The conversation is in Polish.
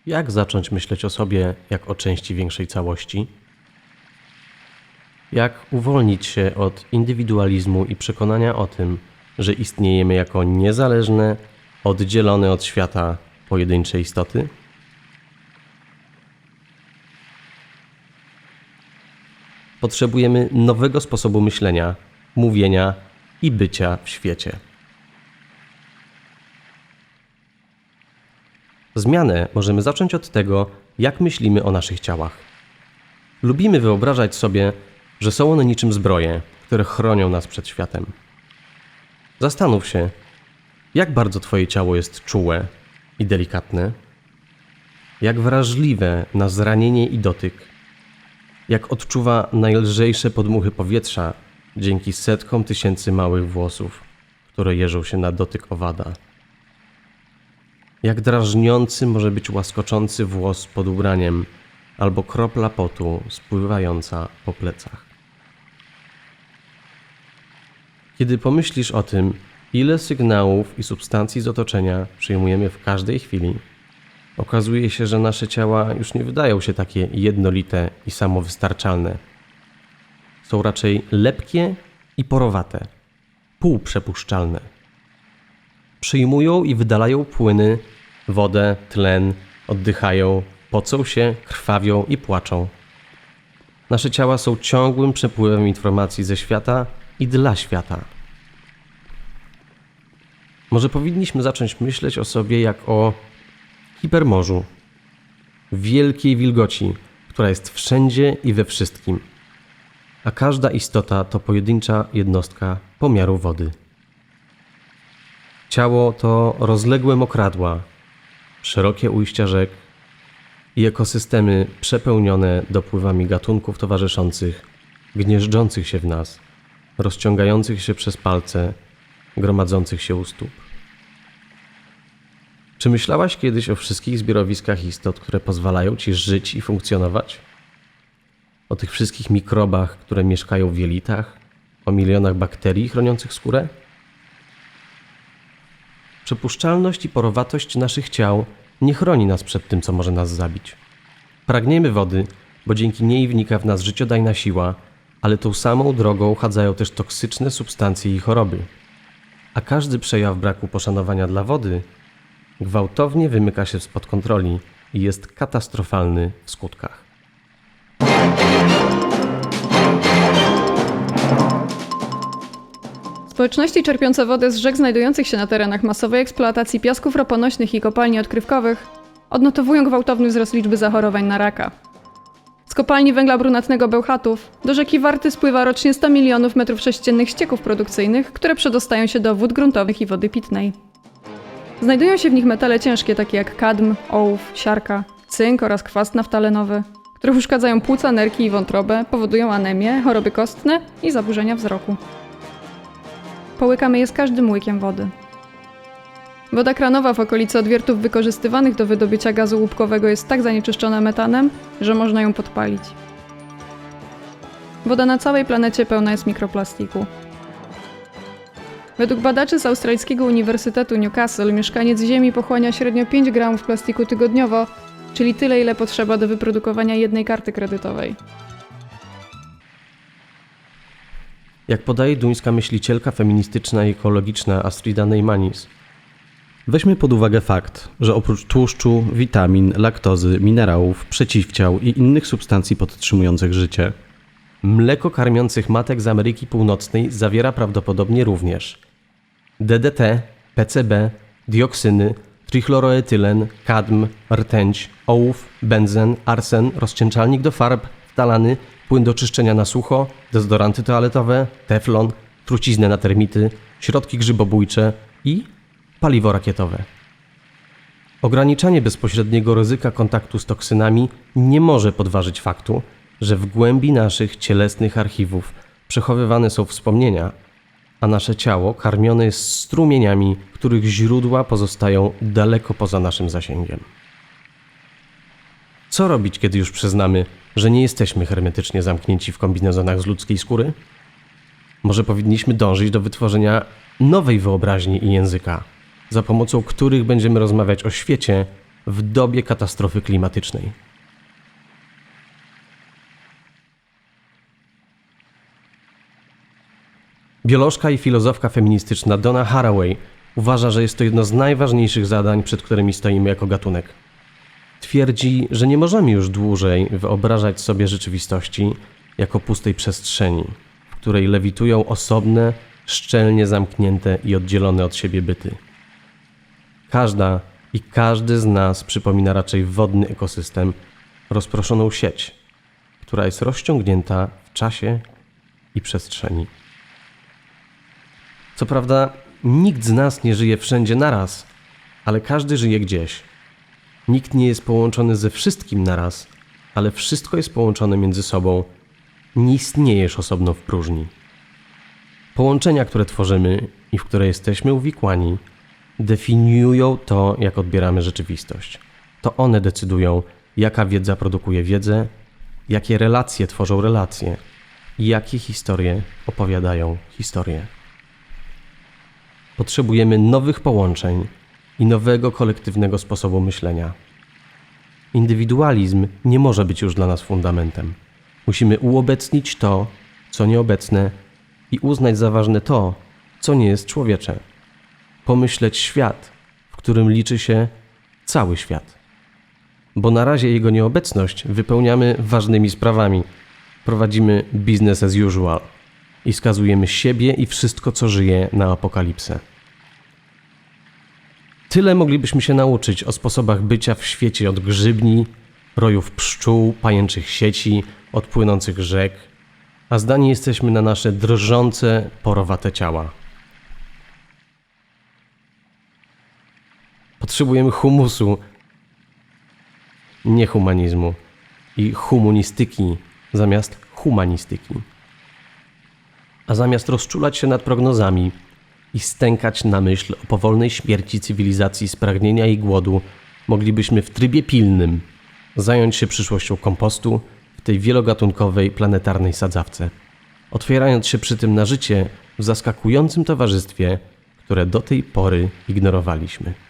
Jak zacząć myśleć o sobie jak o części większej całości? Jak uwolnić się od indywidualizmu i przekonania o tym, że istniejemy jako niezależne, oddzielone od świata pojedyncze istoty? Potrzebujemy nowego sposobu myślenia, mówienia i bycia w świecie. Zmianę możemy zacząć od tego, jak myślimy o naszych ciałach. Lubimy wyobrażać sobie, że są one niczym zbroje, które chronią nas przed światem. Zastanów się, jak bardzo Twoje ciało jest czułe i delikatne, jak wrażliwe na zranienie i dotyk, jak odczuwa najlżejsze podmuchy powietrza dzięki setkom tysięcy małych włosów, które jeżą się na dotyk owada. Jak drażniący może być łaskoczący włos pod ubraniem albo kropla potu spływająca po plecach. Kiedy pomyślisz o tym, ile sygnałów i substancji z otoczenia przyjmujemy w każdej chwili, okazuje się, że nasze ciała już nie wydają się takie jednolite i samowystarczalne. Są raczej lepkie i porowate, półprzepuszczalne. Przyjmują i wydalają płyny, wodę, tlen, oddychają, pocą się, krwawią i płaczą. Nasze ciała są ciągłym przepływem informacji ze świata i dla świata. Może powinniśmy zacząć myśleć o sobie jak o hipermorzu, wielkiej wilgoci, która jest wszędzie i we wszystkim, a każda istota to pojedyncza jednostka pomiaru wody. Ciało to rozległe mokradła, szerokie ujścia rzek i ekosystemy przepełnione dopływami gatunków towarzyszących, gnieżdżących się w nas, rozciągających się przez palce, gromadzących się u stóp. Czy myślałaś kiedyś o wszystkich zbiorowiskach istot, które pozwalają Ci żyć i funkcjonować? O tych wszystkich mikrobach, które mieszkają w jelitach? O milionach bakterii chroniących skórę? Przepuszczalność i porowatość naszych ciał nie chroni nas przed tym, co może nas zabić. Pragniemy wody, bo dzięki niej wnika w nas życiodajna siła, ale tą samą drogą chadzają też toksyczne substancje i choroby. A każdy przejaw braku poszanowania dla wody gwałtownie wymyka się spod kontroli i jest katastrofalny w skutkach. Społeczności czerpiące wodę z rzek znajdujących się na terenach masowej eksploatacji piasków roponośnych i kopalni odkrywkowych odnotowują gwałtowny wzrost liczby zachorowań na raka. Z kopalni węgla brunatnego Bełchatów do rzeki Warty spływa rocznie 100 milionów metrów sześciennych ścieków produkcyjnych, które przedostają się do wód gruntowych i wody pitnej. Znajdują się w nich metale ciężkie takie jak kadm, ołów, siarka, cynk oraz kwas naftalenowy, które uszkadzają płuca, nerki i wątrobę, powodują anemię, choroby kostne i zaburzenia wzroku. Połykamy je z każdym łykiem wody. Woda kranowa w okolicy odwiertów wykorzystywanych do wydobycia gazu łupkowego jest tak zanieczyszczona metanem, że można ją podpalić. Woda na całej planecie pełna jest mikroplastiku. Według badaczy z australijskiego Uniwersytetu Newcastle mieszkaniec Ziemi pochłania średnio 5 gramów plastiku tygodniowo, czyli tyle, ile potrzeba do wyprodukowania jednej karty kredytowej. Jak podaje duńska myślicielka feministyczna i ekologiczna Astrida Neymanis, weźmy pod uwagę fakt, że oprócz tłuszczu, witamin, laktozy, minerałów, przeciwciał i innych substancji podtrzymujących życie, mleko karmiących matek z Ameryki Północnej zawiera prawdopodobnie również DDT, PCB, dioksyny, trichloroetylen, kadm, rtęć, ołów, benzen, arsen, rozcieńczalnik do farb, ftalany, płyn do czyszczenia na sucho, dezodoranty toaletowe, teflon, truciznę na termity, środki grzybobójcze i paliwo rakietowe. Ograniczanie bezpośredniego ryzyka kontaktu z toksynami nie może podważyć faktu, że w głębi naszych cielesnych archiwów przechowywane są wspomnienia, a nasze ciało karmione jest strumieniami, których źródła pozostają daleko poza naszym zasięgiem. Co robić, kiedy już przyznamy, że nie jesteśmy hermetycznie zamknięci w kombinezonach z ludzkiej skóry? Może powinniśmy dążyć do wytworzenia nowej wyobraźni i języka, za pomocą których będziemy rozmawiać o świecie w dobie katastrofy klimatycznej. Biolożka i filozofka feministyczna Donna Haraway uważa, że jest to jedno z najważniejszych zadań, przed którymi stoimy jako gatunek. Twierdzi, że nie możemy już dłużej wyobrażać sobie rzeczywistości jako pustej przestrzeni, w której lewitują osobne, szczelnie zamknięte i oddzielone od siebie byty. Każda i każdy z nas przypomina raczej wodny ekosystem, rozproszoną sieć, która jest rozciągnięta w czasie i przestrzeni. Co prawda, nikt z nas nie żyje wszędzie naraz, ale każdy żyje gdzieś. Nikt nie jest połączony ze wszystkim naraz, ale wszystko jest połączone między sobą. Nie istniejesz osobno w próżni. Połączenia, które tworzymy i w które jesteśmy uwikłani, definiują to, jak odbieramy rzeczywistość. To one decydują, jaka wiedza produkuje wiedzę, jakie relacje tworzą relacje i jakie historie opowiadają historie. Potrzebujemy nowych połączeń i nowego kolektywnego sposobu myślenia. Indywidualizm nie może być już dla nas fundamentem. Musimy uobecnić to, co nieobecne i uznać za ważne to, co nie jest człowiecze. Pomyśleć świat, w którym liczy się cały świat. Bo na razie jego nieobecność wypełniamy ważnymi sprawami. Prowadzimy business as usual i skazujemy siebie i wszystko, co żyje, na apokalipsę. Tyle moglibyśmy się nauczyć o sposobach bycia w świecie od grzybni, rojów pszczół, pajęczych sieci, od płynących rzek, a zdani jesteśmy na nasze drżące, porowate ciała. Potrzebujemy humusu, nie humanizmu, i humanistyki zamiast humanistyki. A zamiast rozczulać się nad prognozami i stękać na myśl o powolnej śmierci cywilizacji z pragnienia i głodu, moglibyśmy w trybie pilnym zająć się przyszłością kompostu w tej wielogatunkowej planetarnej sadzawce, otwierając się przy tym na życie w zaskakującym towarzystwie, które do tej pory ignorowaliśmy.